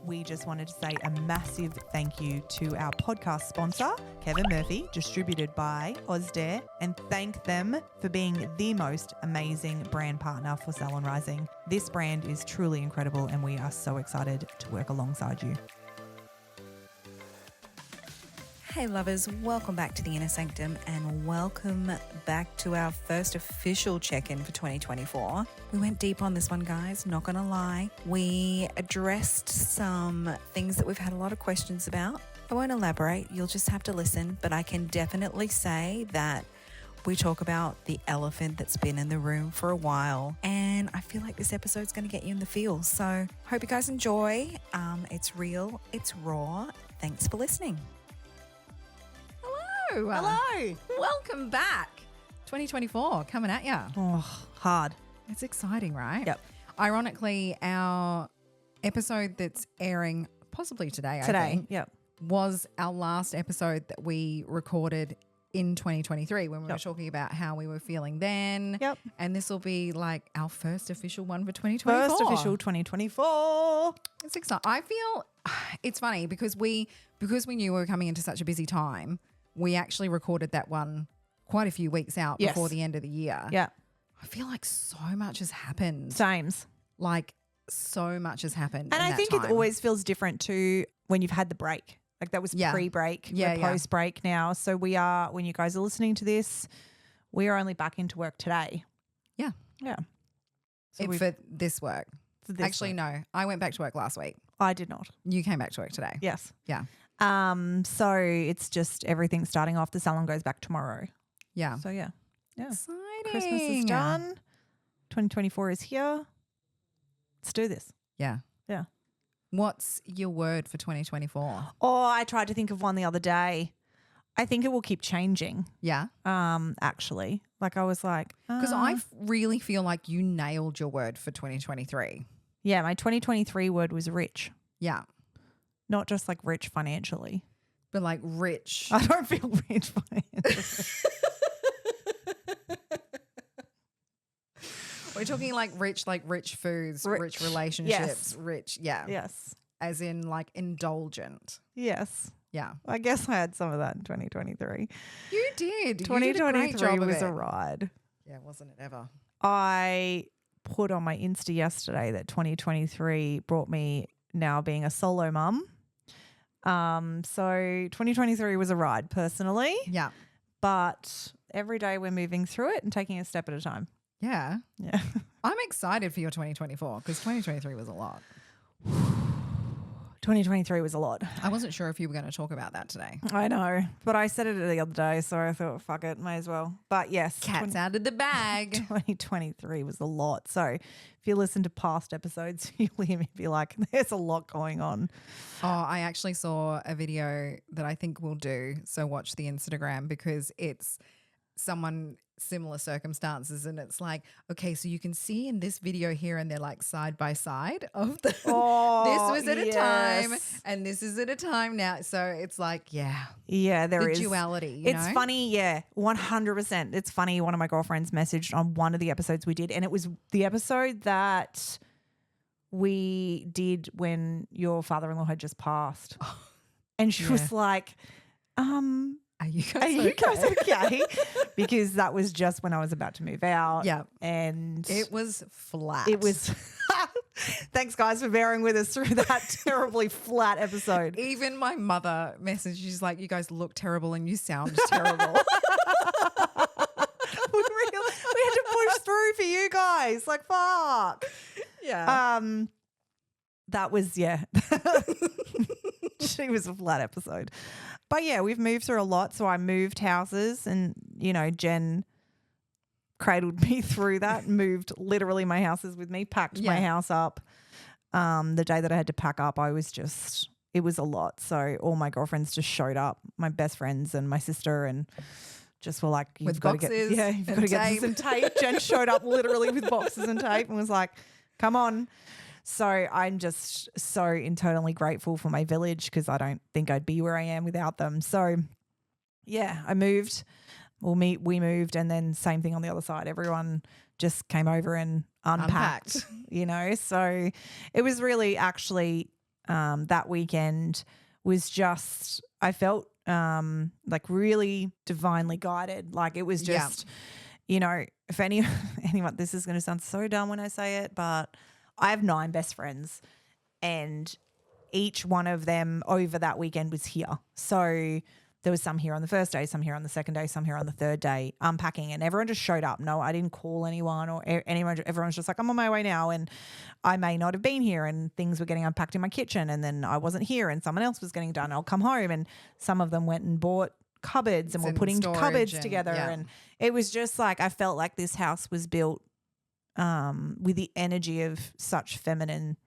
we just wanted to say a massive thank you to our podcast sponsor, Kevin Murphy, distributed by Ozday, and thank them for being the most amazing brand partner for Salon Rising. This brand is truly incredible and we are so excited to work alongside you. Hey lovers, welcome back to the Inner Sanctum and welcome back to our first official check-in for 2024. We went deep on this one, guys, not gonna lie. We addressed some things that we've had a lot of questions about. I won't elaborate, you'll just have to listen, but I can definitely say that we talk about the elephant that's been in the room for a while, and I feel like this episode's going to get you in the feels. So hope you guys enjoy. It's real, it's raw. Thanks for listening. Hello. Welcome back. 2024 coming at you. Oh, hard. It's exciting, right? Yep. Ironically, our episode that's airing possibly today, I think, Yep. was our last episode that we recorded in 2023 when we were talking about how we were feeling then. Yep. And this will be like our first official one for 2024. First official 2024. It's exciting. I feel it's funny because we knew we were coming into such a busy time. We actually recorded that one quite a few weeks out before the end of the year. Yeah. I feel like so much has happened. Sames. Like so much has happened. And I think it always feels different too when you've had the break. Like that was pre-break, we're post-break now. So we are, when you guys are listening to this, we are only back into work today. Yeah. Yeah. So for this work. Actually, work. no. I went back to work last week. I did not. You came back to work today. Yes. Yeah. So it's just everything starting off. The salon goes back tomorrow. Yeah. So yeah. Exciting. Christmas is done. 2024 is here. Let's do this. Yeah. Yeah. What's your word for 2024? Oh, I tried to think of one the other day. I think it will keep changing. Yeah. Actually. Like I was like. Because I really feel like you nailed your word for 2023. Yeah. My 2023 word was rich. Yeah. Not just like rich financially. But like rich. I don't feel rich financially. We're talking like rich foods, rich relationships, rich. Yeah. Yes. As in like indulgent. Yes. Yeah. I guess I had some of that in 2023. You did. 2023 was a ride. Yeah, wasn't it ever? I put on my Insta yesterday that 2023 brought me now being a solo mum. So 2023 was a ride personally. Yeah. But every day we're moving through it and taking a step at a time. Yeah. Yeah. I'm excited for your 2024 because 2023 was a lot. 2023 was a lot. I wasn't sure if you were going to talk about that today. I know, but I said it the other day, so I thought, fuck it, may as well. But yes. Cat's out of the bag. 2023 was a lot. So if you listen to past episodes, you'll hear me be like, there's a lot going on. Oh, I actually saw a video that I think we'll do. So watch the Instagram because it's someone similar circumstances and it's like, okay, so you can see in this video here and they're like side by side of the this was at a time and this is at a time now. So it's like, there is duality. It's funny, 100%. It's funny. One of my girlfriends messaged on one of the episodes we did, and it was the episode that we did when your father-in-law had just passed. And she was like, Are you guys okay? Because that was just when I was about to move out. Yeah. And it was flat. It was thanks guys for bearing with us through that terribly flat episode. Even my mother messaged, she's like, you guys look terrible and you sound terrible. We had to push through for you guys. Like, fuck. Yeah. That was, she was a flat episode. But yeah, we've moved through a lot. So I moved houses and, Jen cradled me through that, moved literally my houses with me, packed my house up. The day that I had to pack up, it was a lot. So all my girlfriends just showed up, my best friends and my sister, and just were like, you've got to get this and tape. Jen showed up literally with boxes and tape and was like, come on. So I'm just so internally grateful for my village because I don't think I'd be where I am without them. So yeah, I moved. We moved, and then same thing on the other side. Everyone just came over and unpacked. So it was really actually that weekend was just, I felt like really divinely guided. Like it was just, you know, if anyone, this is going to sound so dumb when I say it, but I have 9 best friends and each one of them over that weekend was here. So there was some here on the first day, some here on the second day, some here on the third day, unpacking, and everyone just showed up. No, I didn't call anyone or anyone. Everyone's just like, I'm on my way now, and I may not have been here, and things were getting unpacked in my kitchen, and then I wasn't here, and someone else was getting done. I'll come home, and some of them went and bought cupboards and were putting cupboards together, and it was just like I felt like this house was built with the energy of such feminine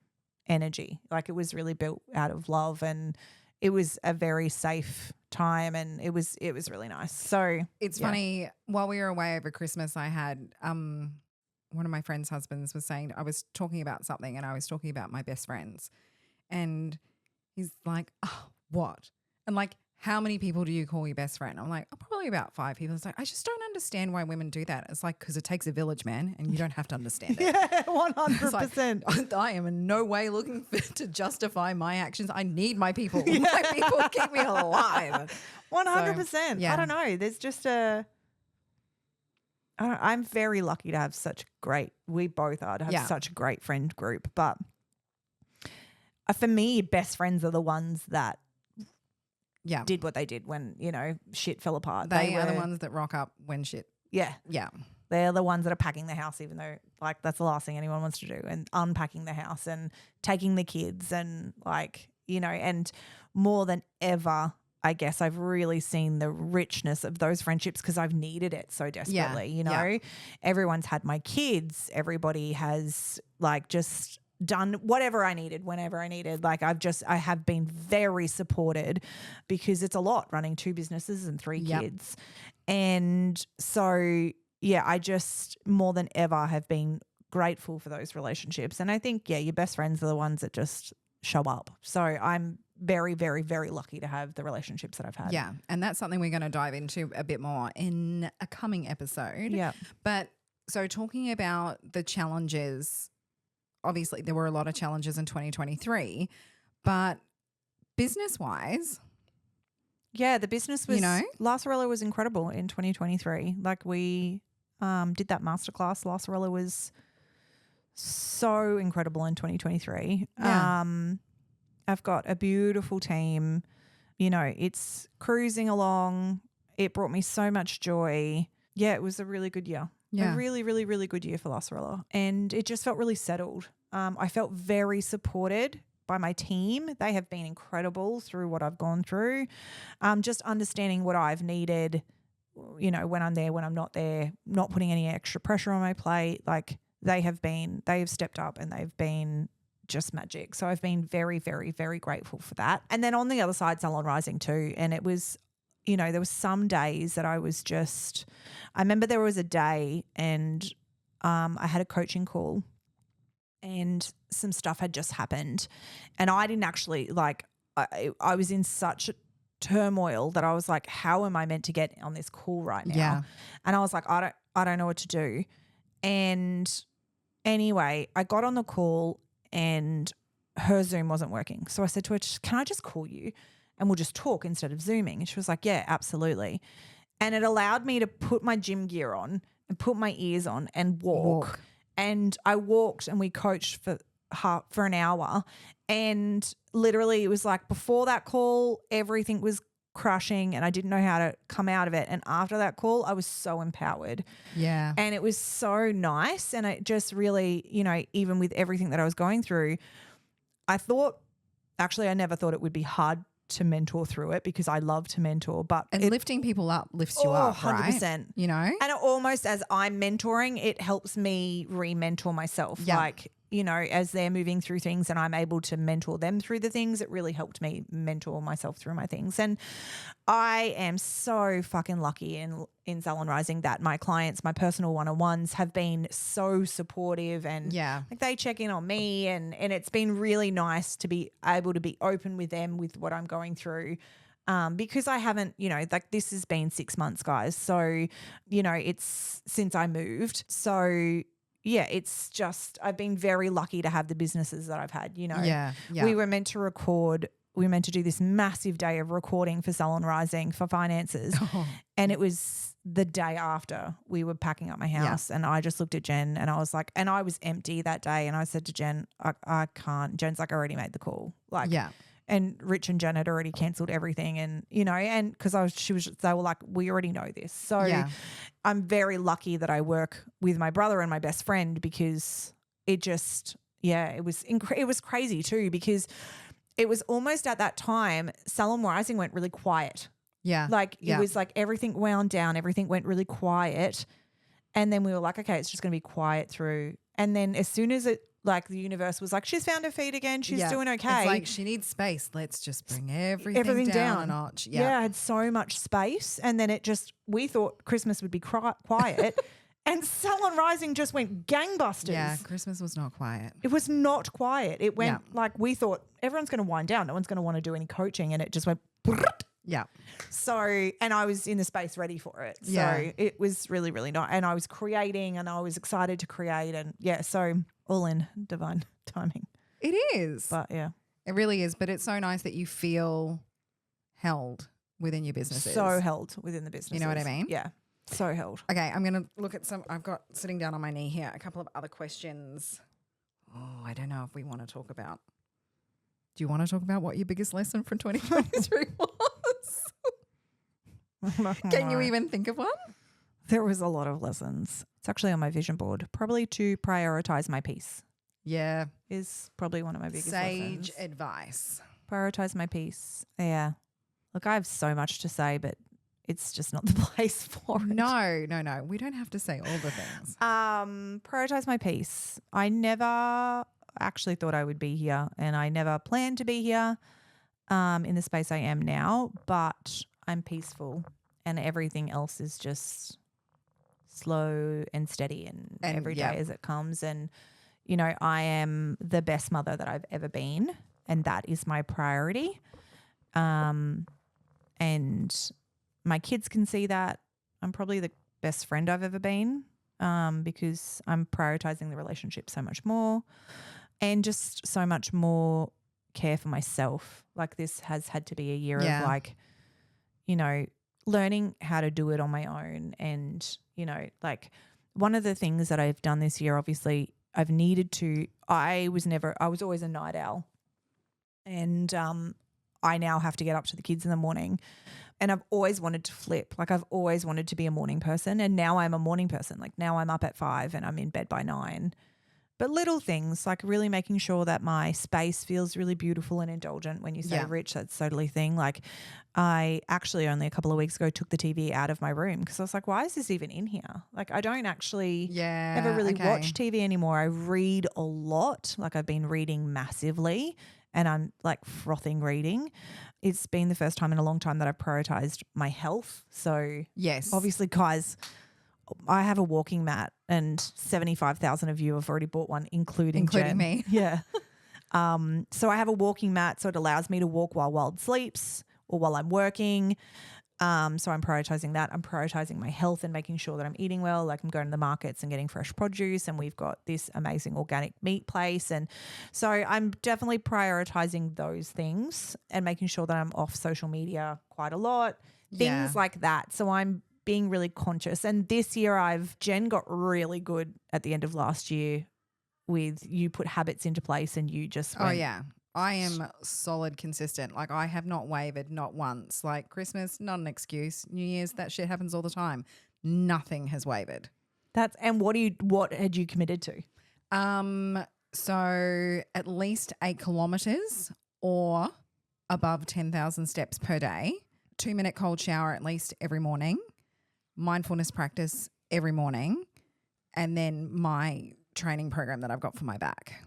energy. Like it was really built out of love, and it was a very safe time, and it was really nice. So it's funny, while we were away over Christmas, I had one of my friend's husbands was saying, I was talking about something and I was talking about my best friends, and he's like, oh, what? And like, how many people do you call your best friend? I'm like, oh, probably about 5 people. It's like, I just don't understand why women do that. It's like, because it takes a village, man, and you don't have to understand it. Yeah, 100%. Like, I am in no way looking to justify my actions. I need my people. Yeah. My people keep me alive. 100%. So, yeah. I don't know. There's just I'm very lucky to have such great, we both are, to have such a great friend group. But for me, best friends are the ones that did what they did when, you know, shit fell apart. They are the ones that rock up when shit. Yeah. Yeah. They're the ones that are packing the house, even though like that's the last thing anyone wants to do, and unpacking the house and taking the kids and like, you know, and more than ever, I guess I've really seen the richness of those friendships because I've needed it so desperately, you know. Everyone's had my kids. Everybody has like just done whatever I needed whenever I needed. Like I have been very supported because it's a lot running 2 businesses and 3 kids. And so, yeah, I just more than ever have been grateful for those relationships. And I think, your best friends are the ones that just show up. So I'm very, very, very lucky to have the relationships that I've had. Yeah. And that's something we're going to dive into a bit more in a coming episode. Yeah. But so talking about the challenges, obviously there were a lot of challenges in 2023, but business-wise. Yeah, the business was, you know, La Sorella was incredible in 2023. Like we did that masterclass. La Sorella was so incredible in 2023. Yeah. I've got a beautiful team. You know, it's cruising along. It brought me so much joy. Yeah, it was a really good year. Yeah. A really, really, really good year for La Sorella. And it just felt really settled. I felt very supported by my team. They have been incredible through what I've gone through. Just understanding what I've needed, you know, when I'm there, when I'm not there, not putting any extra pressure on my plate. Like they have stepped up and they've been just magic. So I've been very, very, very grateful for that. And then on the other side, Salon Rising too. And it was, you know, there was some days that I remember there was a day and I had a coaching call and some stuff had just happened and I didn't actually I was in such turmoil that I was like, how am I meant to get on this call right now? Yeah. And I was like, I don't know what to do. And anyway, I got on the call and her Zoom wasn't working. So I said to her, can I just call you and we'll just talk instead of Zooming? And she was like, yeah, absolutely. And it allowed me to put my gym gear on and put my ears on and walk. And I walked and we coached for an hour. And literally it was like before that call, everything was crushing and I didn't know how to come out of it. And after that call, I was so empowered. Yeah. And it was so nice. And it just really, you know, even with everything that I was going through, I never thought it would be hard to mentor through it because I love to mentor. But lifting people up lifts you up, 100%. Right? You know? And it almost as I'm mentoring, it helps me re-mentor myself. Yeah. Like, you know, as they're moving through things and I'm able to mentor them through the things, it really helped me mentor myself through my things. And I am so fucking lucky in Salon Rising that my clients, my personal one-on-ones have been so supportive and like they check in on me and it's been really nice to be able to be open with them with what I'm going through. Because I haven't, you know, like this has been 6 months, guys. So, you know, it's since I moved. So, yeah, it's just I've been very lucky to have the businesses that I've had, you know. Yeah. Yeah. We were meant to do this massive day of recording for Salon Rising for finances. And it was the day after we were packing up my house. And I just looked at Jen and I was like, and I was empty that day. And I said to Jen, I can't. Jen's like, I already made the call. Like, Yeah. And Rich and Jen had already cancelled everything. And, you know, and because they were like, we already know this. So Yeah. I'm very lucky that I work with my brother and my best friend because it just, it was it was crazy too because it was almost at that time, Salon Rising went really quiet. Yeah. Like it was like everything wound down, everything went really quiet. And then we were like, okay, it's just going to be quiet through. And then as soon as it, like the universe was like, she's found her feet again, she's doing okay. It's like she needs space. Let's just bring everything down a notch. Yeah, I had so much space. And then we thought Christmas would be quiet. And Salon Rising just went gangbusters. Yeah, Christmas was not quiet. It was not quiet. It went like we thought everyone's going to wind down. No one's going to want to do any coaching. And it just went. Yeah. So, and I was in the space ready for it. So it was really, really nice. And I was creating and I was excited to create. And so all in divine timing. It is. But yeah. It really is. But it's so nice that you feel held within your businesses. So held within the business. You know what I mean? Yeah. So held. Okay, I'm going to look at I've got sitting down on my knee here, a couple of other questions. Oh, I don't know if we want to talk about. Do you want to talk about what your biggest lesson from 2023 was? Can you even think of one? There was a lot of lessons. It's actually on my vision board. Probably to prioritize my peace. Yeah. Is probably one of my biggest lessons. Sage advice. Prioritize my peace. Yeah. Look, I have so much to say, but it's just not the place for it. No. We don't have to say all the things. Prioritize my peace. I never actually thought I would be here and I never planned to be here in the space I am now, but I'm peaceful and everything else is just slow and steady and every day as it comes. And, you know, I am the best mother that I've ever been and that is my priority. And my kids can see that. I'm probably the best friend I've ever been because I'm prioritizing the relationship so much more and just so much more care for myself. Like this has had to be a year of like, you know, learning how to do it on my own. And, you know, like one of the things that I've done this year, obviously I've needed to, I was always a night owl and I now have to get up to the kids in the morning. And I've always wanted to flip. Like I've always wanted to be a morning person and now I'm a morning person. Like now I'm up at 5 and I'm in bed by 9. But little things like really making sure that my space feels really beautiful and indulgent. When you say rich, that's totally thing. Like I actually only a couple of weeks ago took the TV out of my room because I was like, why is this even in here? Like I don't actually ever really watch TV anymore. I read a lot. Like I've been reading massively and I'm like frothing reading. It's been the first time in a long time that I've prioritized my health. So obviously, guys, I have a walking mat and 75,000 of you have already bought one, including Jen. Me. Yeah. So I have a walking mat, so it allows me to walk while Wild sleeps or while I'm working. So I'm prioritizing that. I'm prioritizing my health and making sure that I'm eating well. Like I'm going to the markets and getting fresh produce and we've got this amazing organic meat place. And so I'm definitely prioritizing those things and making sure that I'm off social media quite a lot, things like that. So I'm being really conscious. And this year Jen got really good at the end of last year with you put habits into place and you just went, I am solid consistent. Like I have not wavered, not once. Like Christmas, not an excuse. New Year's, that shit happens all the time. Nothing has wavered. And what had you committed to? So at least 8 kilometers or above 10,000 steps per day, 2-minute cold shower at least every morning, mindfulness practice every morning, and then my training program that I've got for my back.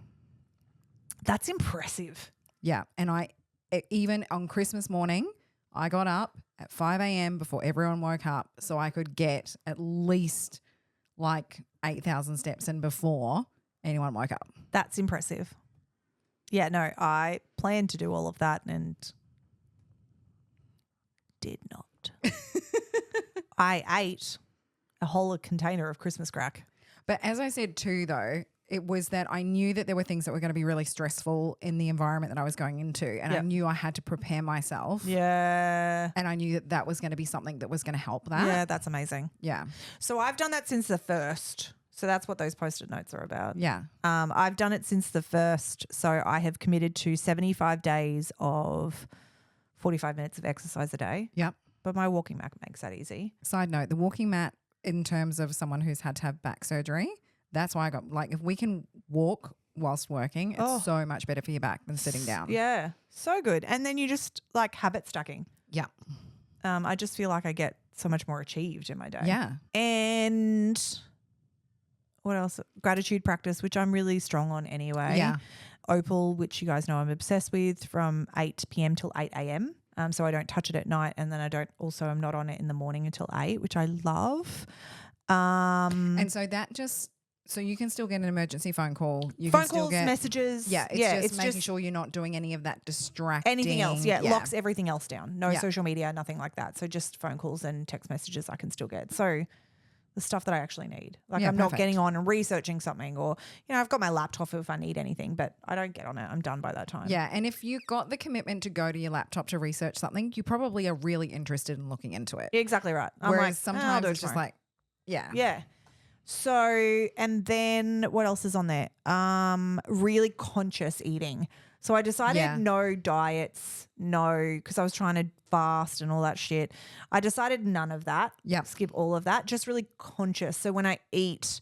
That's impressive. Yeah. And even on Christmas morning, I got up at 5 a.m. before everyone woke up so I could get at least like 8,000 steps in before anyone woke up. That's impressive. Yeah, no, I planned to do all of that and did not. I ate a whole container of Christmas crack. But as I said too, though, it was that I knew that there were things that were going to be really stressful in the environment that I was going into. And I Yep. knew I had to prepare myself. Yeah. And I knew that that was going to be something that was going to help that. Yeah, that's amazing. Yeah. So I've done that since the 1st. So that's what those Post-it notes are about. Yeah. I've done it since the 1st. So I have committed to 75 days of 45 minutes of exercise a day. Yep. But my walking mat makes that easy. Side note, the walking mat in terms of someone who's had to have back surgery, that's why I got, like, if we can walk whilst working, it's so much better for your back than sitting down. Yeah, so good. And then you just like habit stacking. Yeah. I just feel like I get so much more achieved in my day. Yeah. And what else? Gratitude practice, which I'm really strong on anyway. Yeah. Opal, which you guys know I'm obsessed with, from 8 p.m. till 8 a.m. So I don't touch it at night, and then I'm not on it in the morning until 8, which I love. And so that just, so you can still get an emergency phone call. You phone can still calls, get messages. Yeah, it's making sure you're not doing any of that distracting. Anything else. Yeah, it locks everything else down. No social media, nothing like that. So just phone calls and text messages I can still get. So the stuff that I actually need. Like I'm not getting on and researching something, or, I've got my laptop if I need anything, but I don't get on it. I'm done by that time. Yeah, and if you got the commitment to go to your laptop to research something, you probably are really interested in looking into it. You're exactly right. I'm Whereas like, sometimes it's just tomorrow. like, yeah. Yeah. So, and then what else is on there? Really conscious eating. So I decided no diets, because I was trying to fast and all that shit. I decided none of that. Yep. Skip all of that. Just really conscious. So when I eat,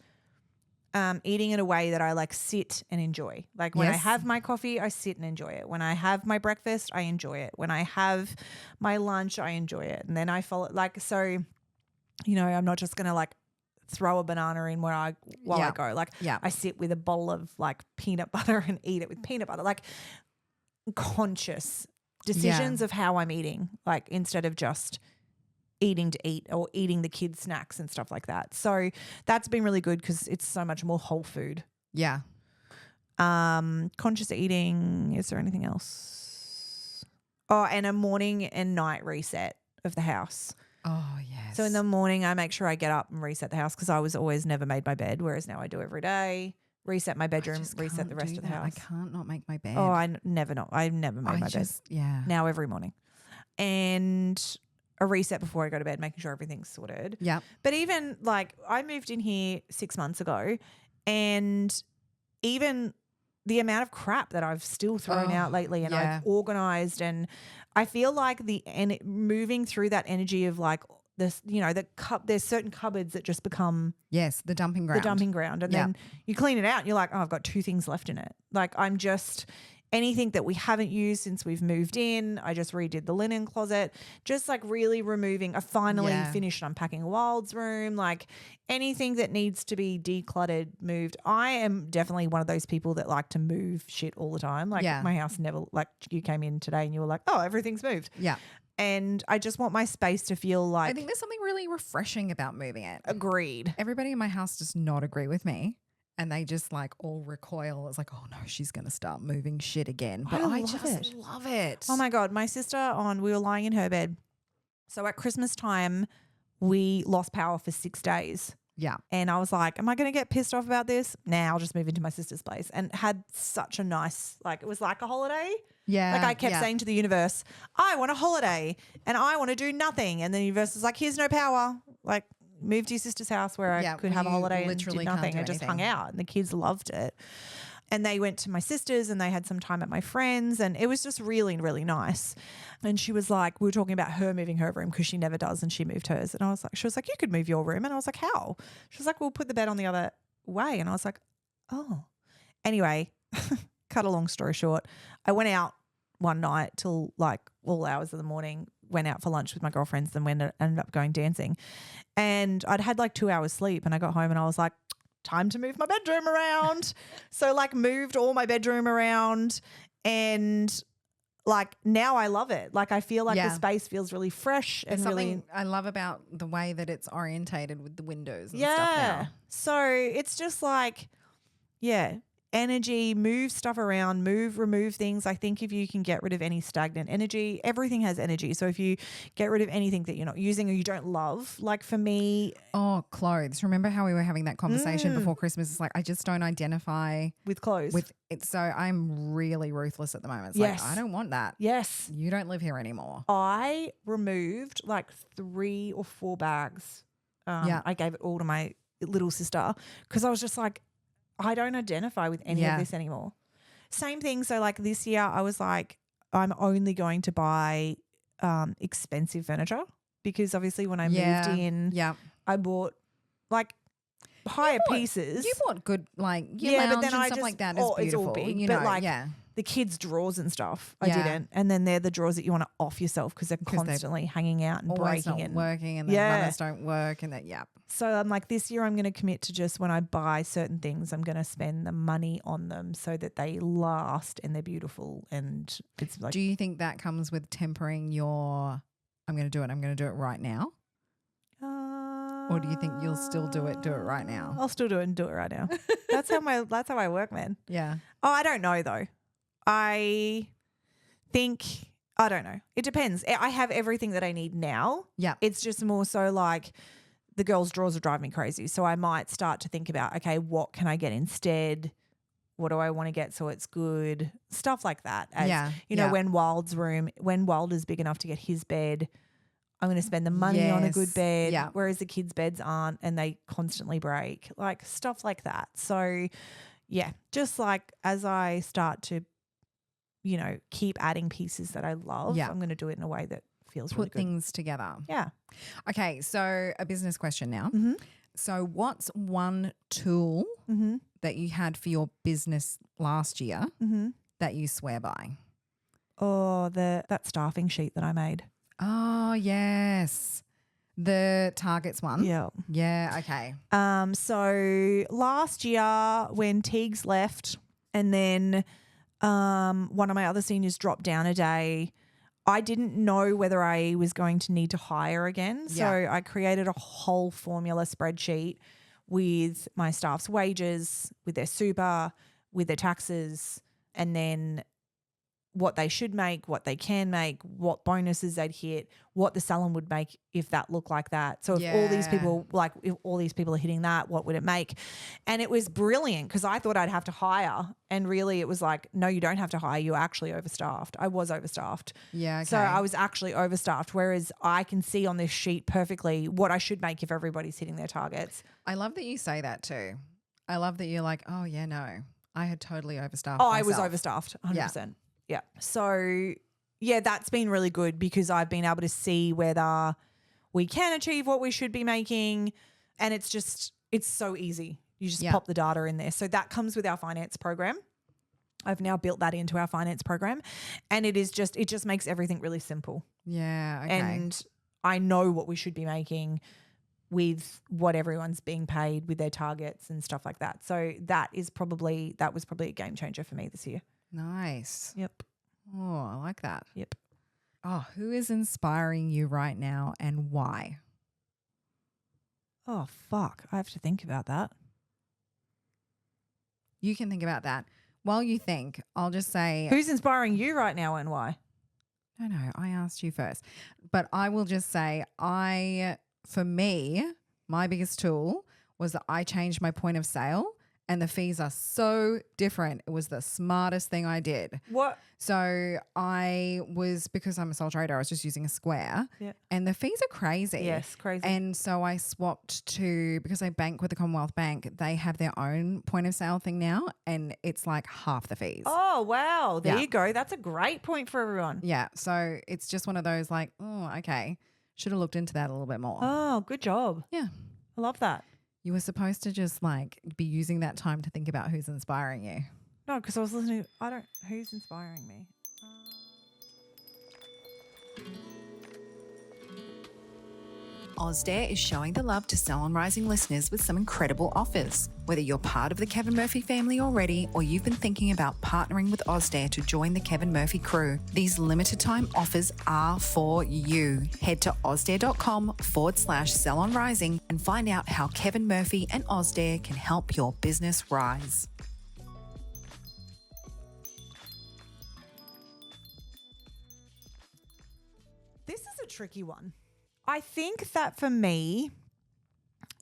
eating in a way that I like sit and enjoy. Like when I have my coffee, I sit and enjoy it. When I have my breakfast, I enjoy it. When I have my lunch, I enjoy it. And then I follow, like, so, I'm not just going to like throw a banana in while I go. Like I sit with a bowl of like peanut butter and eat it with peanut butter. Like conscious decisions of how I'm eating, like instead of just eating to eat or eating the kids' snacks and stuff like that. So that's been really good because it's so much more whole food. Yeah. Conscious eating. Is there anything else? Oh, and a morning and night reset of the house. Oh, yes. So in the morning, I make sure I get up and reset the house because I was always never made my bed, whereas now I do every day. Reset my bedroom, reset the rest of the house. I can't not make my bed. Oh, I've never made my bed. Yeah. Now every morning. And a reset before I go to bed, making sure everything's sorted. Yeah. But even like I moved in here 6 months ago, and even the amount of crap that I've still thrown out lately, and I've organized, and I feel like moving through that energy of like this, there's certain cupboards that just become the dumping ground. And then you clean it out and you're like, oh, I've got 2 things left in it. Like I'm just anything that we haven't used since we've moved in. I just redid the linen closet, just like really removing. I finally finished unpacking Wild's room, like anything that needs to be decluttered, moved. I am definitely one of those people that like to move shit all the time. Like my house never, like you came in today and you were like, oh, everything's moved. Yeah. And I just want my space to feel like. I think there's something really refreshing about moving it. Agreed. Everybody in my house does not agree with me. And they just like all recoil. It's like, oh no, she's going to start moving shit again. But I just love it. Oh my God. My sister we were lying in her bed. So at Christmas time, we lost power for 6 days. Yeah. And I was like, am I going to get pissed off about this? Nah, I'll just move into my sister's place. And had such a nice, like, it was like a holiday. Yeah. Like I kept saying to the universe, I want a holiday and I want to do nothing. And the universe is like, here's no power. Like, move to your sister's house where I could have a holiday and did nothing. I just hung out and the kids loved it. And they went to my sister's and they had some time at my friend's, and it was just really, really nice. And she was like, we were talking about her moving her room because she never does, and she moved hers. And she was like, you could move your room. And I was like, how? She was like, we'll put the bed on the other way. And I was like, oh. Anyway, cut a long story short, I went out one night till like all hours of the morning, went out for lunch with my girlfriends, then ended up going dancing. And I'd had like 2 hours sleep, and I got home and I was like, time to move my bedroom around. So like moved all my bedroom around, and like now I love it. Like I feel like the space feels really fresh and really. I love about the way that it's orientated with the windows and stuff now. So it's just like, energy, move stuff around, remove things. I think if you can get rid of any stagnant energy, everything has energy. So if you get rid of anything that you're not using or you don't love, like for me. Oh, clothes. Remember how we were having that conversation before Christmas? It's like, I just don't identify with clothes. with it. So I'm really ruthless at the moment. It's Yes. like, I don't want that. Yes. You don't live here anymore. I removed like 3 or 4 bags. I gave it all to my little sister because I was just like, I don't identify with any of this anymore. Same thing. So like this year I was like, I'm only going to buy expensive furniture because obviously when I moved in, I bought like higher pieces. You bought good like lounge but then and I stuff just, like that is beautiful. It's all big, you but know, like the kids' drawers and stuff, I didn't. And then they're the drawers that you want to off yourself because they're constantly hanging out and always breaking not and working, and then runners don't work, and that So I'm like, this year I'm going to commit to just when I buy certain things, I'm going to spend the money on them so that they last and they're beautiful. And it's like, do you think that comes with tempering your? I'm going to do it right now. Or do you think you'll still do it right now? I'll still do it and do it right now. That's how I work, man. Yeah. Oh, I don't know though. I don't know. It depends. I have everything that I need now. Yeah. It's just more so like the girls' drawers are driving me crazy. So I might start to think about, okay, what can I get instead? What do I want to get so it's good? Stuff like that. As, you know, when Wilder's big enough to get his bed, I'm going to spend the money on a good bed, whereas the kids' beds aren't and they constantly break, like stuff like that. So, yeah, just like as I start to, you know, keep adding pieces that I love, I'm going to do it in a way that feels really good. Put things together. Yeah. Okay, so a business question now. Mm-hmm. So what's one tool that you had for your business last year that you swear by? Oh, that staffing sheet that I made. Oh, yes. The targets one. Yeah. Yeah, okay. So last year when Teagues left and then one of my other seniors dropped down a day, I didn't know whether I was going to need to hire again. So I created a whole formula spreadsheet with my staff's wages, with their super, with their taxes, and then what they should make, what they can make, what bonuses they'd hit, what the salon would make if that looked like that. So if all these people are hitting that, what would it make? And it was brilliant because I thought I'd have to hire, and really it was like, no, you don't have to hire. You're actually overstaffed. I was overstaffed. Yeah. Okay. So I was actually overstaffed, whereas I can see on this sheet perfectly what I should make if everybody's hitting their targets. I love that you say that too. I love that you're like, oh yeah, no, I had totally overstaffed Oh, myself. I was overstaffed, 100%. Yeah. So, yeah, that's been really good because I've been able to see whether we can achieve what we should be making. And it's so easy. You just pop the data in there. So that comes with our finance program. I've now built that into our finance program. And it just makes everything really simple. Yeah. Okay. And I know what we should be making with what everyone's being paid with their targets and stuff like that. So that was probably a game changer for me this year. Nice. Yep. Oh, I like that. Yep. Oh, who is inspiring you right now and why? Oh, fuck. I have to think about that. You can think about that. While you think, I'll just say. Who's inspiring you right now and why? No, I asked you first. But I will just say for me, my biggest tool was that I changed my point of sale. And the fees are so different. It was the smartest thing I did. What? So because I'm a sole trader, I was just using a Square. Yeah. And the fees are crazy. Yes, crazy. And so I swapped because I bank with the Commonwealth Bank, they have their own point of sale thing now. And it's like half the fees. Oh, wow. There you go. That's a great point for everyone. Yeah. So it's just one of those like, oh, okay. Should have looked into that a little bit more. Oh, good job. Yeah. I love that. You were supposed to just like be using that time to think about who's inspiring you. No, because I was listening. Who's inspiring me? Ozday is showing the love to Sell on Rising listeners with some incredible offers. Whether you're part of the Kevin Murphy family already or you've been thinking about partnering with Ozday to join the Kevin Murphy crew, these limited time offers are for you. Head to ozday.com/Sell on Rising and find out how Kevin Murphy and Ozday can help your business rise. This is a tricky one. I think that for me,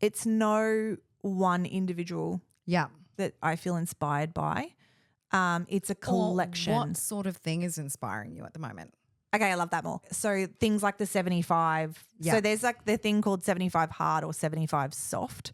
it's no one individual Yeah. that I feel inspired by. It's a Or collection. what sort of thing is inspiring you at the moment? Okay, I love that more. So things like the 75. Yeah. So there's like the thing called 75 hard or 75 soft.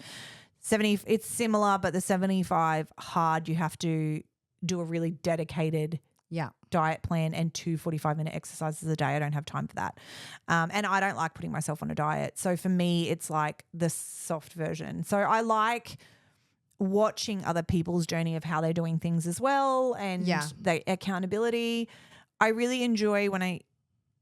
70, it's similar, but the 75 hard, you have to do a really dedicated Yeah. diet plan and 2 45-minute exercises a day. I don't have time for that. And I don't like putting myself on a diet. So for me, it's like the soft version. So I like watching other people's journey of how they're doing things as well and the accountability. I really enjoy when I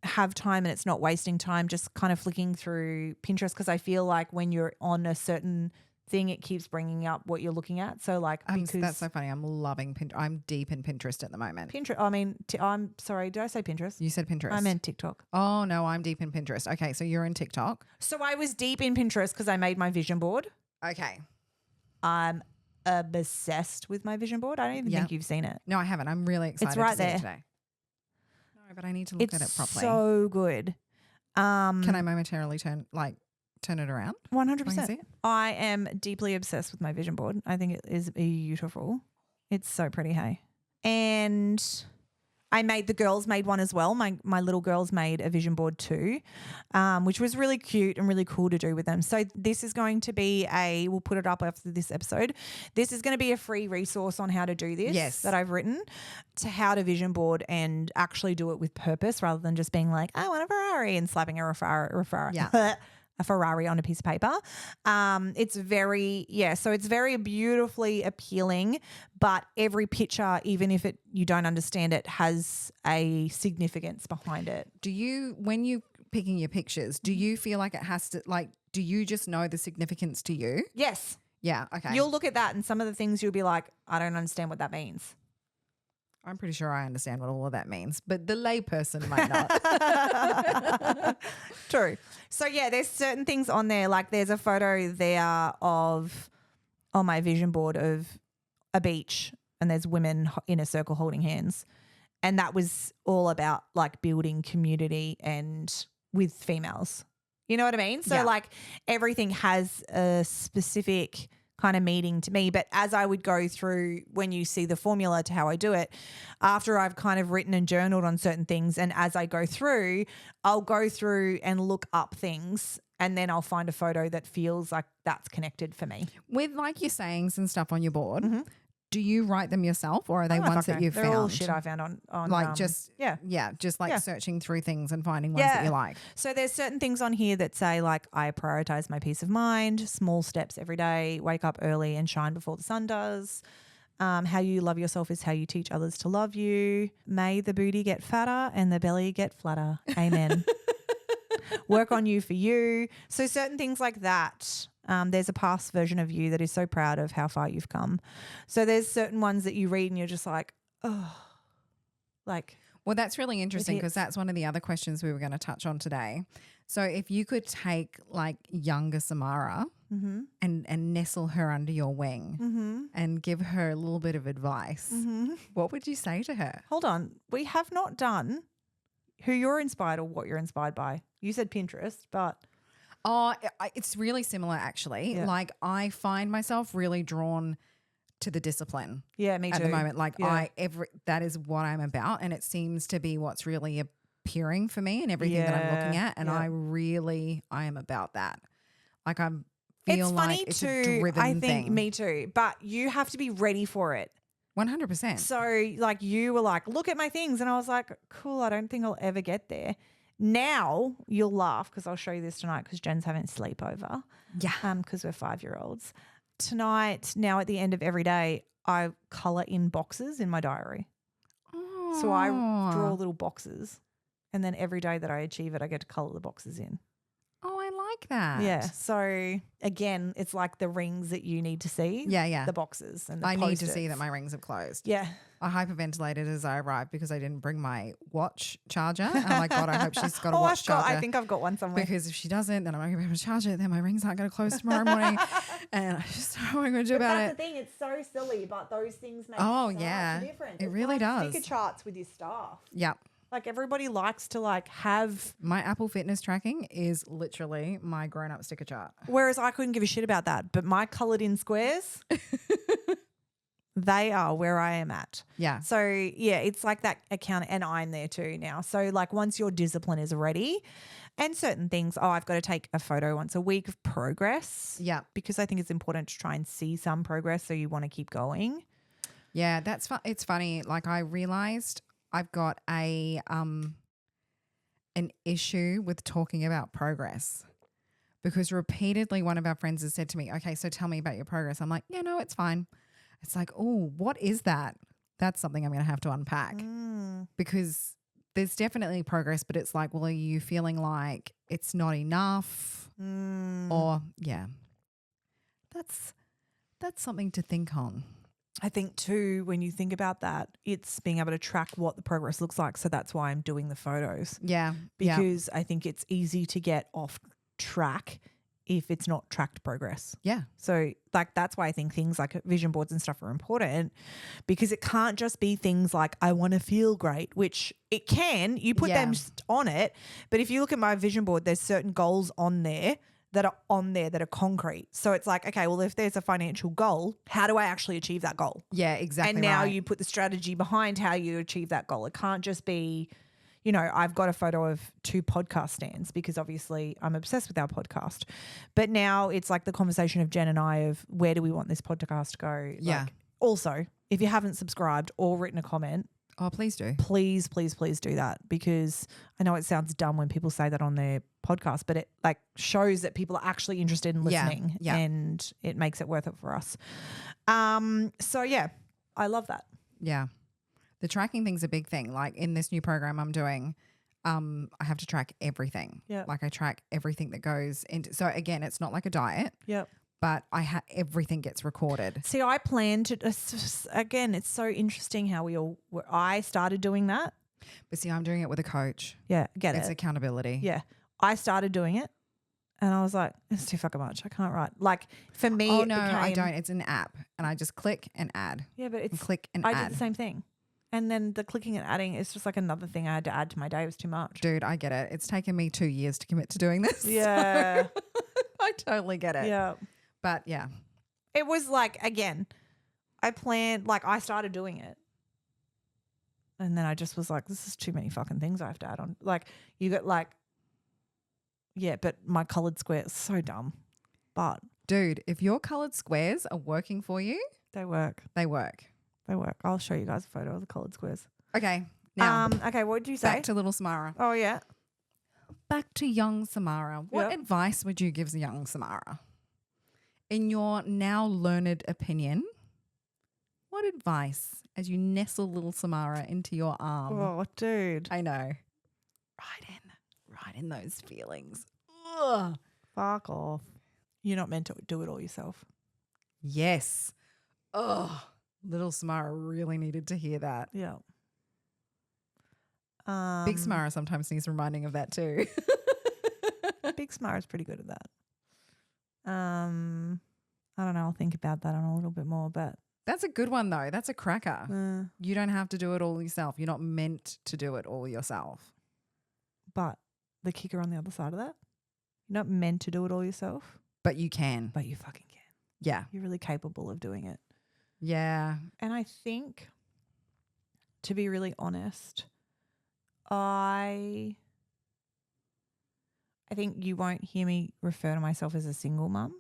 have time and it's not wasting time just kind of flicking through Pinterest, because I feel like when you're on a certain thing, it keeps bringing up what you're looking at. So like, because That's so funny. I'm loving Pinterest. I'm deep in Pinterest at the moment. Pinterest, I mean, I'm sorry, did I say Pinterest? You said Pinterest. I meant TikTok. Oh, no, I'm deep in Pinterest. Okay, so you're in TikTok. So I was deep in Pinterest because I made my vision board. Okay. I'm obsessed with my vision board. I don't even think you've seen it. No, I haven't. I'm really excited right to see there. it today. No, but I need to look at it properly. So good. Can I momentarily turn it around? 100%. see it? I am deeply obsessed with my vision board. I think it is beautiful. It's so pretty, hey. And the girls made one as well. My little girls made a vision board too, which was really cute and really cool to do with them. So this is going to be we'll put it up after this episode. This is going to be a free resource on how to do this that I've written, to how to vision board and actually do it with purpose rather than just being like, I want a Ferrari and slapping a Ferrari on a piece of paper. It's very, so it's very beautifully appealing, but every picture, even if you don't understand it, has a significance behind it. When you picking your pictures, do you feel like it has to, do you just know the significance to you? Yes. Yeah. Okay. You'll look at that and some of the things you'll be like, I don't understand what that means. I'm pretty sure I understand what all of that means, but the layperson might not. True. So there's certain things on there. Like there's a photo there on my vision board of a beach and there's women in a circle holding hands. And that was all about like building community and with females. You know what I mean? So like everything has a specific kind of meaning to me. But as I would go through, when you see the formula to how I do it, after I've kind of written and journaled on certain things, and as I go through, I'll go through and look up things and then I'll find a photo that feels like that's connected for me. With like your sayings and stuff on your board, do you write them yourself or are they ones that you've They're found? all shit I found on like just searching through things and finding ones that you like. So there's certain things on here that say like, I prioritize my peace of mind, small steps every day, wake up early and shine before the sun does. How you love yourself is how you teach others to love you. May the booty get fatter and the belly get flatter. Amen. Work on you for you. So certain things like that. There's a past version of you that is so proud of how far you've come. So there's certain ones that you read and you're just like, oh, like. Well, that's really interesting because that's one of the other questions we were going to touch on today. So if you could take like younger Samara and nestle her under your wing and give her a little bit of advice, what would you say to her? Hold on. We have not done who you're inspired or what you're inspired by. You said Pinterest, but. Oh, it's really similar actually. Yeah. Like I find myself really drawn to the discipline. Yeah, me too. At the moment. Like that is what I'm about and it seems to be what's really appearing for me and everything that I'm looking at. And I am about that. Like I feel it's like funny it's too, a driven I think thing. me too. But you have to be ready for it. 100%. So like you were like, look at my things. And I was like, cool, I don't think I'll ever get there. Now you'll laugh because I'll show you this tonight because Jen's having sleepover. Yeah. Because we're 5-year-olds. Tonight, now at the end of every day, I colour in boxes in my diary. Oh. So I draw little boxes and then every day that I achieve it, I get to colour the boxes in. Oh, I like that. Yeah. So again, it's like the rings that you need to see. Yeah. The boxes and the I need to Post-its. see that my rings have closed. Yeah. I hyperventilated as I arrived because I didn't bring my watch charger. And I'm like, God, I hope she's got a watch charger. I think I've got one somewhere. Because if she doesn't, then I'm not going to be able to charge it. Then my rings aren't going to close tomorrow morning. And I just don't know what I'm going to do about That's it. the thing. It's so silly, but those things make Oh, such yeah. a difference. It It's really like does. sticker charts with your staff. Yep. Like everybody likes to like have, My Apple Fitness tracking is literally my grown-up sticker chart. whereas I couldn't give a shit about that. But my coloured in squares, they are where I am at. Yeah. So yeah, it's like that account, and I'm there too now. So like once your discipline is ready, and certain things, I've got to take a photo once a week of progress. Yeah. Because I think it's important to try and see some progress, so you want to keep going. Yeah, that's it's funny. Like I realized I've got an issue with talking about progress because repeatedly one of our friends has said to me, "Okay, so tell me about your progress." I'm like, "Yeah, no, it's fine." It's like, "Oh, what is that?" That's something I'm going to have to unpack because there's definitely progress, but it's like, well, are you feeling like it's not enough? Or yeah. That's something to think on. I think too, when you think about that, it's being able to track what the progress looks like. So that's why I'm doing the photos, Yeah. because I think it's easy to get off track if it's not tracked progress. Yeah. So like that's why I think things like vision boards and stuff are important, because it can't just be things like I want to feel great, which it can. You put them on it, but if you look at my vision board, there's certain goals on there that are concrete. So it's like, okay, well, if there's a financial goal, how do I actually achieve that goal? Yeah, exactly. And now right. you put the strategy behind how you achieve that goal. It can't just be, I've got a photo of 2 podcast stands because obviously I'm obsessed with our podcast. But now it's like the conversation of Jen and I of where do we want this podcast to go? Yeah. Like, also, if you haven't subscribed or written a comment, Oh, please do. please, please, please do that, because I know it sounds dumb when people say that on their podcast, but it like shows that people are actually interested in listening, and it makes it worth it for us. So yeah, I love that. Yeah. The tracking thing's a big thing. Like in this new program I'm doing, I have to track everything. Yeah. Like I track everything that goes into. So again, it's not like a diet. Yep. But everything gets recorded. See, I plan to, again, it's so interesting how I started doing that. But see, I'm doing it with a coach. Yeah, It's accountability. Yeah. I started doing it and I was like, it's too fucking much. I can't write. Like for me, Oh, no, I don't. It's an app and I just click and add. Yeah, but it's, click and I add. did the same thing. And then the clicking and adding is just like another thing I had to add to my day. It was too much. Dude, I get it. It's taken me 2 years to commit to doing this. Yeah. So I totally get it. Yeah. But yeah. It was like, again, I started doing it. And then I just was like, this is too many fucking things I have to add on. Like, you got like, yeah, but my coloured square is so dumb. But dude, if your coloured squares are working for you, they work. They work. They work. I'll show you guys a photo of the coloured squares. Okay. Now, okay, what did you say? back to little Samara. Oh, yeah. Back to young Samara. What advice would you give young Samara? In your now learned opinion, what advice as you nestle little Samara into your arm? Oh, dude. I know. Right in those feelings. Ugh. Fuck off. You're not meant to do it all yourself. Yes. Oh, little Samara really needed to hear that. Yeah. Big Samara sometimes needs reminding of that too. Big Samara's pretty good at that. I don't know. I'll think about that on a little bit more, but that's a good one though. That's a cracker. You don't have to do it all yourself. You're not meant to do it all yourself. But the kicker on the other side of that, you're not meant to do it all yourself. But you can. But you fucking can. Yeah. You're really capable of doing it. Yeah. And I think, to be really honest, I think you won't hear me refer to myself as a single mum,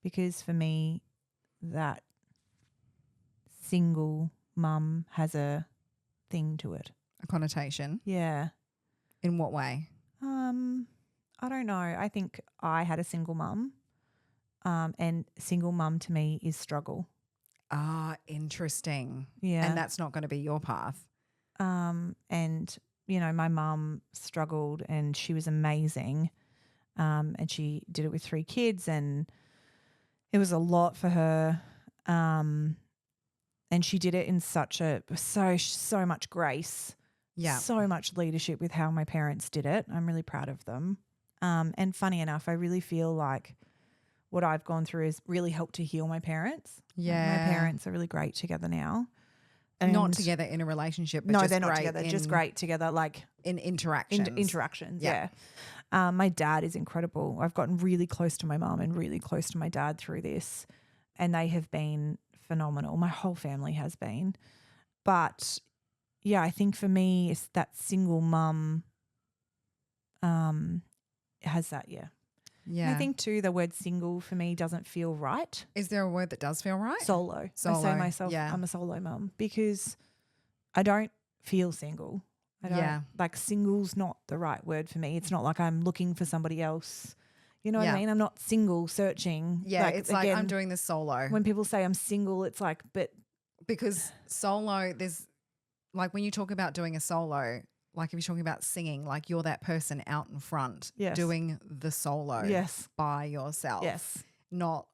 because for me, that single mum has a thing to it. A connotation. Yeah. In what way? I don't know. I think I had a single mum, and single mum to me is struggle. Ah, interesting. Yeah. And that's not going to be your path. And my mum struggled and she was amazing. And she did it with 3 kids and it was a lot for her. And she did it in so much grace. Yeah. So much leadership with how my parents did it. I'm really proud of them. And funny enough, I really feel like what I've gone through has really helped to heal my parents. Yeah. My parents are really great together now. not together in a relationship, but no, just they're not great together. in, Just great together, like in interactions. interactions. Yeah. Yeah. My dad is incredible. I've gotten really close to my mum and really close to my dad through this, and they have been phenomenal. My whole family has been. But yeah, I think for me, it's that single mum has that, yeah. Yeah. And I think too, the word single for me doesn't feel right. Is there a word that does feel right? Solo. I Solo, say myself, yeah. I'm a solo mum because I don't feel single. I don't, Yeah. like single's not the right word for me. It's not like I'm looking for somebody else. You know what Yeah. I mean? I'm not single searching. Yeah, it's like again, I'm doing this solo. when people say I'm single, it's like, but Because solo, there's like when you talk about doing a solo, like if you're talking about singing, like you're that person out in front Yes. doing the solo yes, by yourself. yes. Not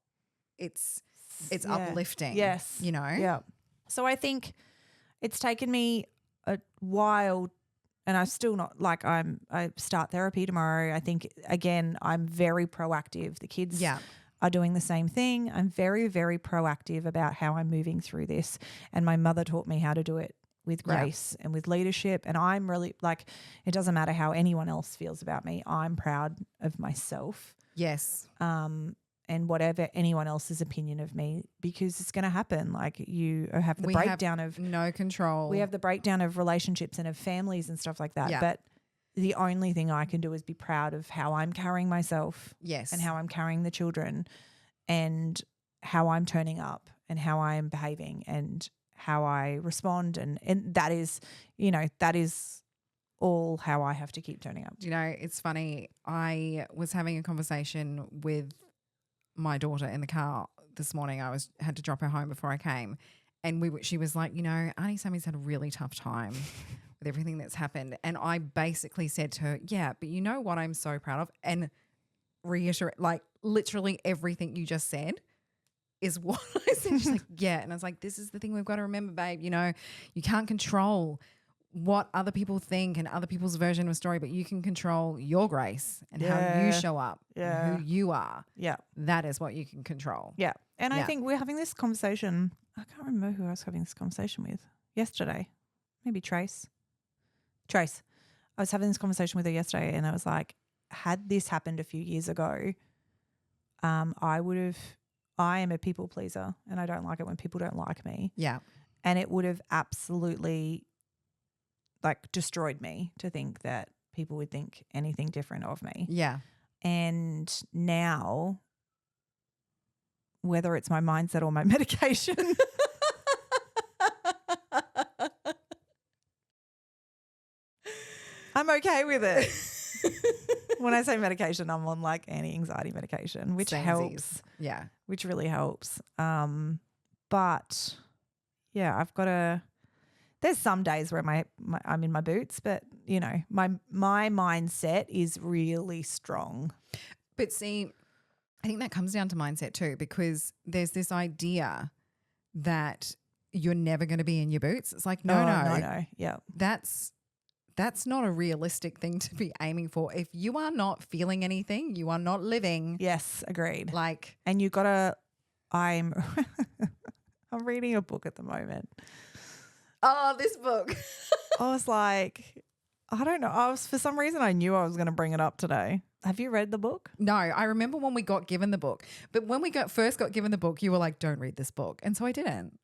it's Yeah. uplifting. Yes. You know? Yeah. So I think it's taken me a while, and I'm still not like I start therapy tomorrow. I think again I'm very proactive. The kids Yeah. are doing the same thing. I'm very, very proactive about how I'm moving through this. And my mother taught me how to do it with grace and with leadership. And I'm really like, it doesn't matter how anyone else feels about me. I'm proud of myself. Yes. And whatever anyone else's opinion of me, because it's going to happen. Like you have the We breakdown have of no control. we have the breakdown of relationships and of families and stuff like that. Yeah. But the only thing I can do is be proud of how I'm carrying myself yes. and how I'm carrying the children and how I'm turning up and how I am behaving and how I respond. And that is, that is all how I have to keep turning up. You know, it's funny. I was having a conversation with my daughter in the car this morning. I had to drop her home before I came. And she was like, Auntie Sammy's had a really tough time with everything that's happened. And I basically said to her, yeah, but you know what I'm so proud of? And reiterate, like literally everything you just said is what I said. She's like, yeah. And I was like, this is the thing we've got to remember, babe. You can't control what other people think and other people's version of a story, but you can control your grace and how you show up and who you are. Yeah. That is what you can control. Yeah. And I Yeah. think we're having this conversation. I can't remember who I was having this conversation with yesterday. Maybe Trace. I was having this conversation with her yesterday and I was like, had this happened a few years ago, I am a people pleaser and I don't like it when people don't like me. Yeah. And it would have absolutely destroyed me to think that people would think anything different of me. Yeah. And now, whether it's my mindset or my medication, I'm okay with it. When I say medication, I'm on anti-anxiety medication, which Samesies. helps. Yeah. Which really helps. But yeah, I've got to. There's some days where I'm in my boots, but my mindset is really strong. But see, I think that comes down to mindset too, because there's this idea that you're never going to be in your boots. It's like, no. Yeah. That's not a realistic thing to be aiming for. If you are not feeling anything, you are not living. Yes, agreed. And you got to, I'm reading a book at the moment. Oh, this book. I was like, I don't know. For some reason, I knew I was going to bring it up today. Have you read the book? No, I remember when we got given the book. But when we first got given the book, you were like, don't read this book. And so I didn't.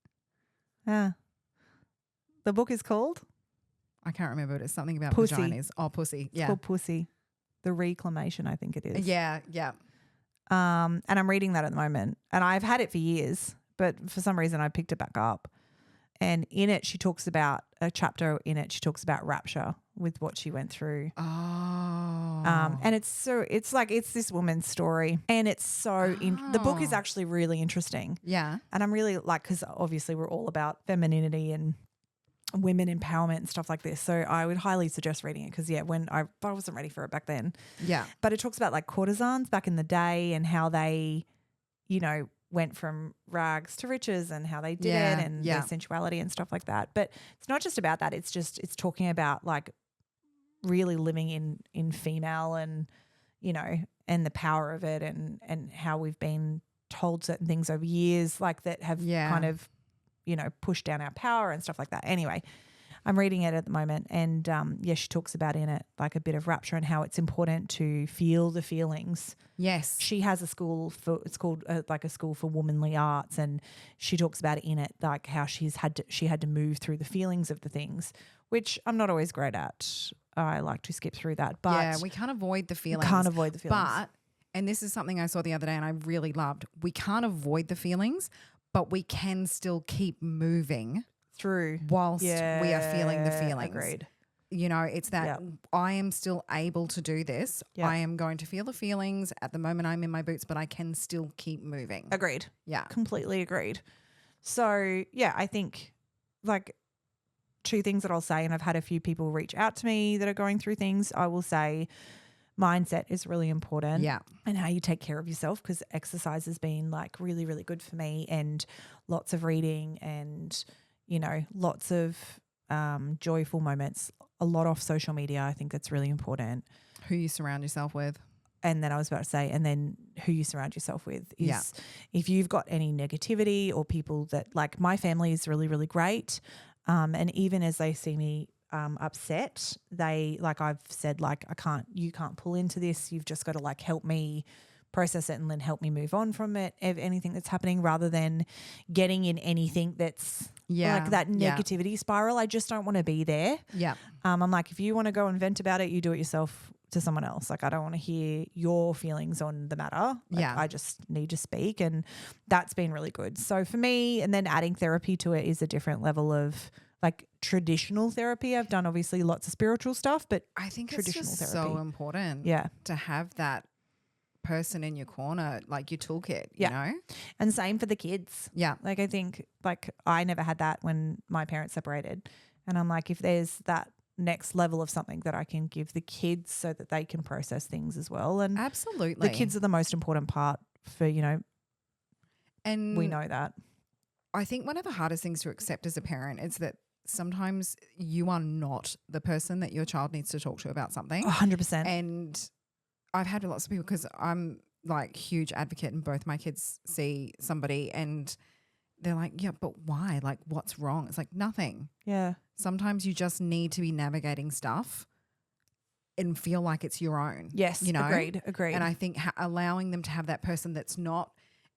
Yeah. The book is called? I can't remember. It's something about Pussy. vaginas. Oh, Pussy. It's Yeah. called Pussy. The Reclamation, I think it is. Yeah. And I'm reading that at the moment. And I've had it for years, but for some reason I picked it back up. And in it, she talks about rapture with what she went through. Oh. And it's this woman's story. And it's so, the book is actually really interesting. Yeah. And I'm really because obviously we're all about femininity and women empowerment and stuff like this. So I would highly suggest reading it because, I wasn't ready for it back then. Yeah. But it talks about courtesans back in the day and how they, went from rags to riches and how they did it and their sensuality and stuff like that. But it's not just about that. It's talking about really living in female and, and the power of it and how we've been told certain things over years that have kind of, push down our power and stuff like that. Anyway, I'm reading it at the moment, and she talks about in it like a bit of rapture and how it's important to feel the feelings. Yes. She has it's called like a school for womanly arts, and she talks about it in it, like how she had to move through the feelings of the things, which I'm not always great at. I like to skip through that, but we can't avoid the feelings. Can't avoid the feelings. But, and this is something I saw the other day and I really loved, we can't avoid the feelings, but we can still keep moving through whilst we are feeling the feelings. Agreed. It's that I am still able to do this. Yep. I am going to feel the feelings. At the moment I'm in my boots, but I can still keep moving. Agreed. Yeah. Completely agreed. So, I think like two things that I'll say, and I've had a few people reach out to me that are going through things. I will say mindset is really important. Yeah. And how you take care of yourself, because exercise has been like really, really good for me, and lots of reading and, lots of joyful moments, a lot off social media. I think that's really important. Who you surround yourself with. And then I was about to say, and then who you surround yourself with is if you've got any negativity or people that, like, my family is really, really great. And even as they see me upset, they, like I've said, like, you can't pull into this. You've just got to like help me process it and then help me move on from it, anything that's happening, rather than getting in anything that's like that negativity spiral. I just don't want to be there. Yeah. I'm like, if you want to go and vent about it, you do it yourself to someone else. Like, I don't want to hear your feelings on the matter. Like, I just need to speak, and that's been really good. So for me, and then adding therapy to it is a different level of like traditional therapy. I've done obviously lots of spiritual stuff, but I think traditional it's just therapy. so important to have that person in your corner, like your toolkit, you know? And same for the kids. Yeah. Like, I think like I never had that when my parents separated, and I'm like, if there's that next level of something that I can give the kids so that they can process things as well. And absolutely, the kids are the most important part for, and we know that. I think one of the hardest things to accept as a parent is that sometimes you are not the person that your child needs to talk to about something. 100%. And I've had lots of people, because I'm like huge advocate and both my kids see somebody and they're like, yeah, but why? Like, what's wrong? It's like nothing. Yeah. Sometimes you just need to be navigating stuff and feel like it's your own. Yes. Agreed. And I think allowing them to have that person that's not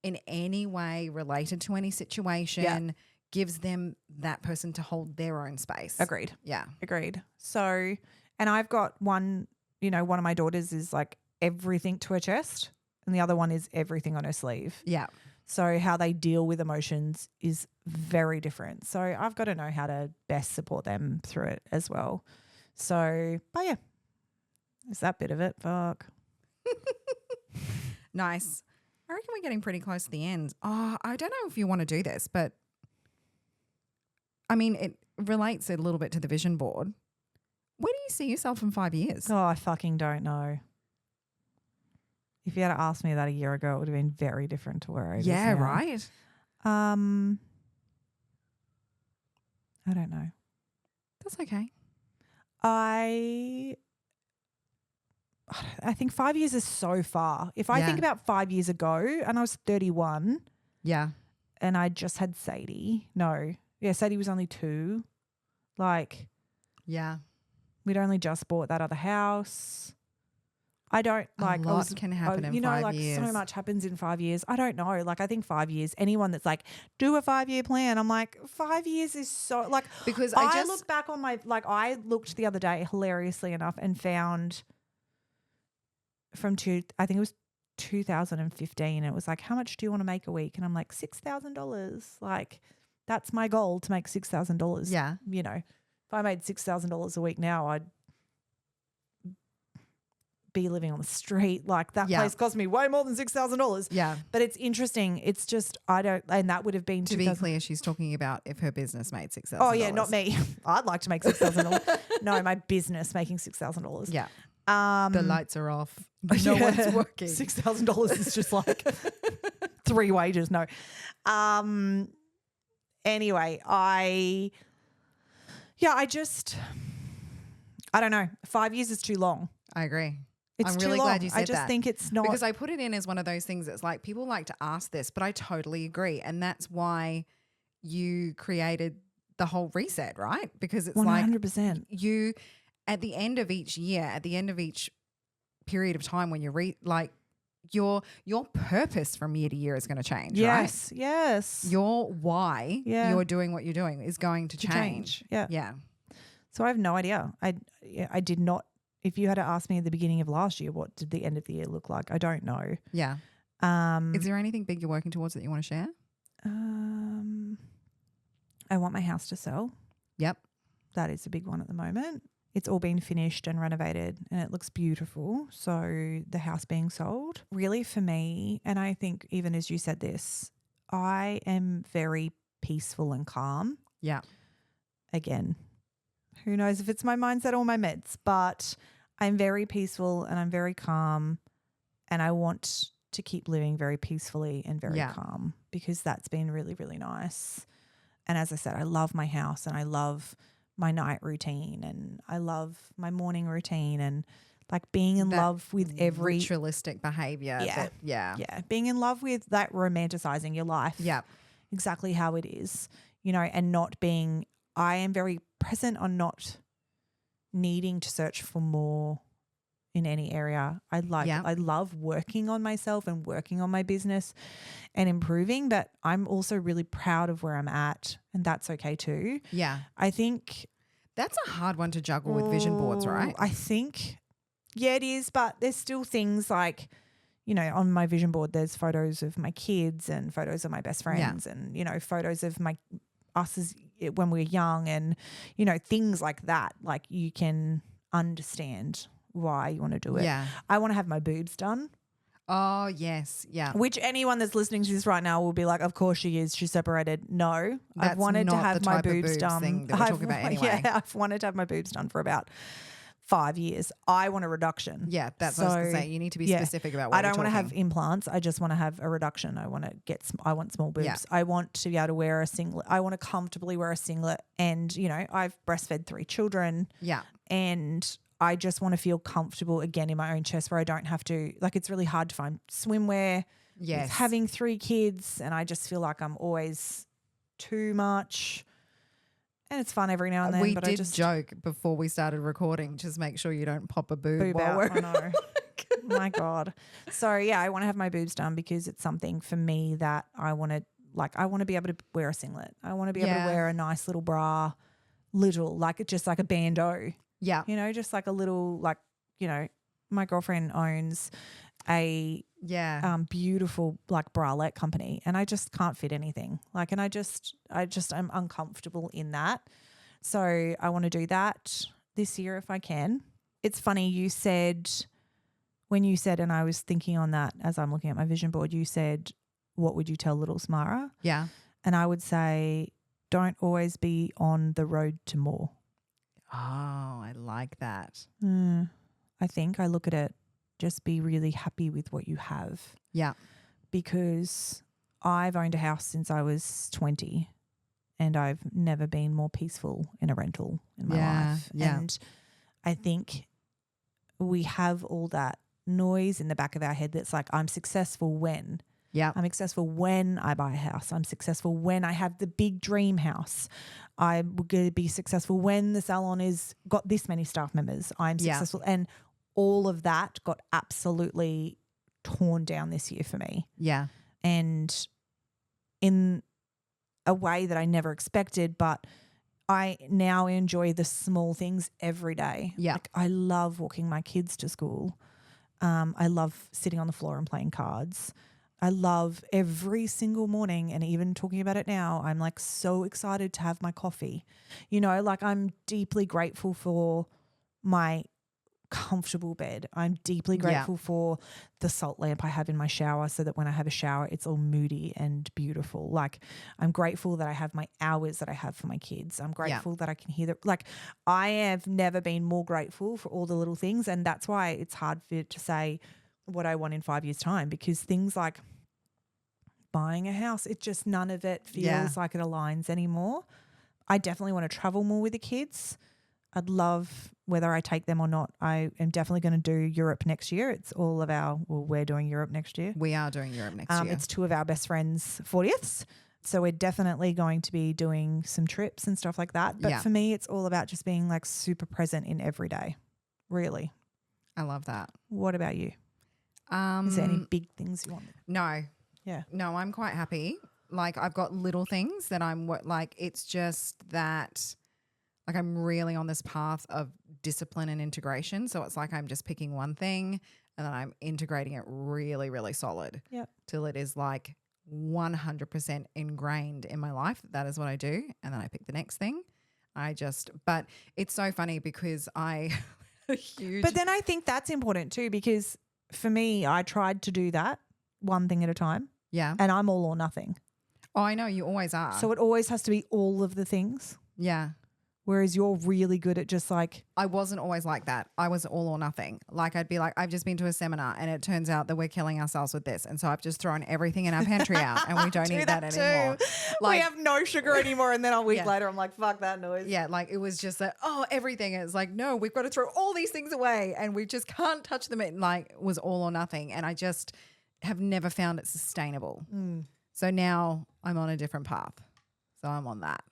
in any way related to any situation gives them that person to hold their own space. Agreed. Yeah. Agreed. So, and I've got one of my daughters is like everything to her chest, and the other one is everything on her sleeve. Yeah. So how they deal with emotions is very different. So I've got to know how to best support them through it as well. So, but yeah, is that bit of it? Fuck. Nice. I reckon we're getting pretty close to the end. Oh, I don't know if you want to do this, but I mean, it relates a little bit to the vision board. Where do you see yourself in 5 years? Oh, I fucking don't know. If you had asked me that a year ago, it would have been very different to where I is now. Yeah, right. I don't know. That's okay. I think 5 years is so far. If I think about 5 years ago and I was 31 and I just had Sadie. No. Yeah, Sadie was only 2. Like, we'd only just bought that other house. I don't like. A lot can happen in 5 years. So much happens in 5 years. I don't know. Like, I think 5 years. Anyone that's like, do a 5-year plan. I'm like, 5 years is so like. Because I look back on my I looked the other day, hilariously enough, and found I think it was 2015. It was like, how much do you want to make a week? And I'm like, $6,000. Like, that's my goal, to make $6,000. Yeah. If I made $6,000 a week now, I'd be living on the street. Like, that place cost me way more than $6,000. Yeah. But it's interesting. It's just, and that would have been to be clear, she's talking about if her business made $6,000. Oh yeah, not me. I'd like to make $6,000. No, my business making $6,000. Yeah. The lights are off. No one's working. $6,000 is just like 3 wages. No. Anyway, I don't know. 5 years is too long. I agree. It's I'm too really long. glad you said that. I just think it's not. Because I put it in as one of those things that's like, people like to ask this, but I totally agree. And that's why you created the whole reset, right? Because it's like 100%. you, at the end of each year, at the end of each period of time when you your purpose from year to year is going to change, right? Yes. Your why you're doing what you're doing is going to change. Yeah. Yeah. So I have no idea. I did not. If you had to ask me at the beginning of last year, what did the end of the year look like? I don't know. Yeah. Is there anything big you're working towards that you want to share? I want my house to sell. Yep. That is a big one at the moment. It's all been finished and renovated and it looks beautiful. So the house being sold, really for me, and I think even as you said this, I am very peaceful and calm. Yeah. Again, who knows if it's my mindset or my meds, but I'm very peaceful and I'm very calm and I want to keep living very peacefully and very calm because that's been really, really nice. And as I said, I love my house and I love my night routine and I love my morning routine and like being in love with every ritualistic behavior. Yeah. Being in love with that romanticizing your life. Yeah. Exactly how it is, you know, and not being, I am very present on not needing to search for more in any area. I love working on myself and working on my business and improving, but I'm also really proud of where I'm at and that's okay too. Yeah. I think that's a hard one to juggle with vision boards, right? I think, yeah, it is, but there's still things like, you know, on my vision board, there's photos of my kids and photos of my best friends and, you know, photos of us as when we were young and, you know, things like that. Like you can understand why you want to do it. Yeah. I want to have my boobs done. Oh, yes. Yeah. Which anyone that's listening to this right now will be like, of course she is. She's separated. No, that's I've wanted to not have the my type of boobs done. thing that we're talking about anyway. Yeah, I've wanted to have my boobs done for about 5 years. I want a reduction. Yeah, that's what I was going to say. You need to be specific about what I don't want to have implants. I just want to have a reduction. I want small boobs. Yeah. I want to be able to wear a singlet. I want to comfortably wear a singlet. And, you know, I've breastfed 3 children. Yeah. And I just want to feel comfortable again in my own chest where I don't have to, like, it's really hard to find swimwear. Yes. Having 3 kids and I just feel like I'm always too much. And it's fun every now and then. We but did I just joke before we started recording, just make sure you don't pop a boob while out. I know. My God. So, yeah, I want to have my boobs done because it's something for me that I want to, like, I want to be able to wear a singlet. I want to be able to wear a nice little bra, just like a bandeau. Yeah. You know, just like a little, like, you know, my girlfriend owns a beautiful like bralette company and I just can't fit anything. Like, and I just am uncomfortable in that. So I want to do that this year if I can. It's funny you said, when you said, and I was thinking on that as I'm looking at my vision board, you said, what would you tell little Samara? Yeah. And I would say, don't always be on the road to more. Oh, I like that. I think I look at it, just be really happy with what you have. Yeah. Because I've owned a house since I was 20 and I've never been more peaceful in a rental in my life. Yeah. And I think we have all that noise in the back of our head that's like, I'm successful when. Yeah. I'm successful when I buy a house. I'm successful when I have the big dream house. I'm going to be successful when the salon is got this many staff members. I'm successful. And all of that got absolutely torn down this year for me. Yeah. And in a way that I never expected, but I now enjoy the small things every day. Yeah. Like I love walking my kids to school. I love sitting on the floor and playing cards. I love every single morning, and even talking about it now, I'm like so excited to have my coffee. You know, like I'm deeply grateful for my comfortable bed. I'm deeply grateful for the salt lamp I have in my shower so that when I have a shower, it's all moody and beautiful. Like I'm grateful that I have my hours that I have for my kids. I'm grateful that I can hear like I have never been more grateful for all the little things. And that's why it's hard for it to say what I want in 5 years' time, because things like buying a house, it just none of it feels like it aligns anymore. I definitely want to travel more with the kids. I'd love, whether I take them or not, I am definitely going to do Europe next year. It's all of we're doing Europe next year. We are doing Europe next year. It's 2 of our best friends' 40ths. So we're definitely going to be doing some trips and stuff like that. But Yeah. for me, it's all about just being like super present in every day, really. I love that. What about you? Is there any big things you want? No. Yeah. No, I'm quite happy. Like I've got little things that like it's just that like I'm really on this path of discipline and integration. So it's like I'm just picking one thing and then I'm integrating it really, really solid. Yep. Till it is like 100% ingrained in my life. That is what I do. And then I pick the next thing. But it's so funny because But then I think that's important too, because for me, I tried to do that one thing at a time Yeah. and I'm all or nothing. Oh, I know. You always are. So it always has to be all of the things. yeah. Whereas you're really good at just like, I wasn't always like that. I was all or nothing. Like I'd be like, I've just been to a seminar and it turns out that we're killing ourselves with this. And so I've just thrown everything in our pantry out and we don't do eat that too. anymore. We Like, have no sugar anymore. And then a week Yeah. later, I'm like, fuck that noise. yeah, like it was just that, everything is like, no, we've got to throw all these things away and we just can't touch them. It like was all or nothing. And I just have never found it sustainable. So now I'm on a different path. So I'm on that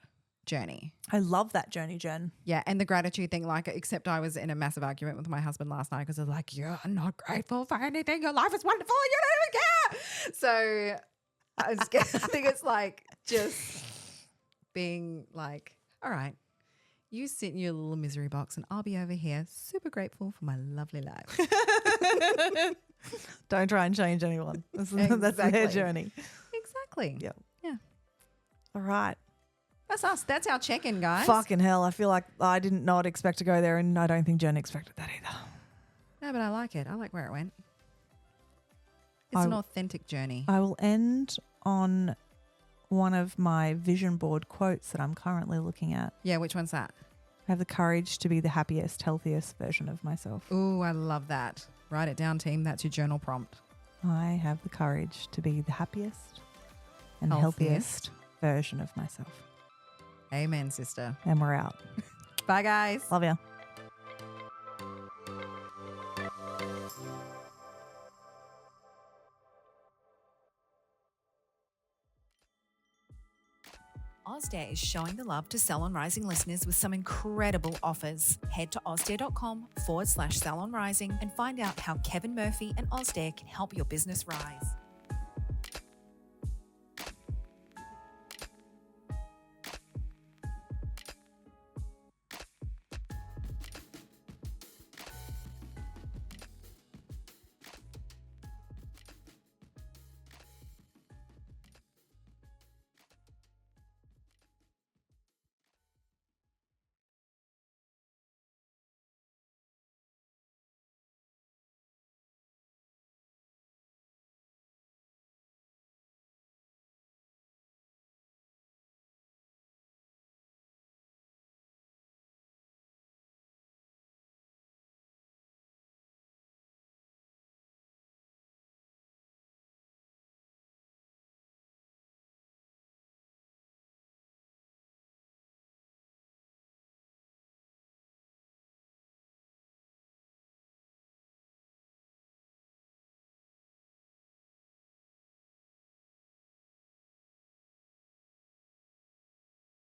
journey. I love that journey, Jen. Yeah, and the gratitude thing, like, except I was in a massive argument with my husband last night because I was like, you're not grateful for anything. Your life is wonderful. You don't even care. So I think it's like just being like, all right, you sit in your little misery box and I'll be over here super grateful for my lovely life. Don't try and change anyone. That's their Exactly. journey. Exactly. Yep. Yeah. All right. That's us. That's our check-in, guys. Fucking hell. I feel like I did not expect to go there and I don't think Jen expected that either. No, but I like it. I like where it went. It's an authentic journey. I will end on one of my vision board quotes that I'm currently looking at. Yeah, which one's that? I have the courage to be the happiest, healthiest version of myself. Ooh, I love that. Write it down, team. That's your journal prompt. I have the courage to be the happiest and healthiest version of myself. Amen, sister. And we're out. Bye, guys. Love ya. Ozday is showing the love to Salon Rising listeners with some incredible offers. Head to ozday.com/salonrising and find out how Kevin Murphy and Ozday can help your business rise.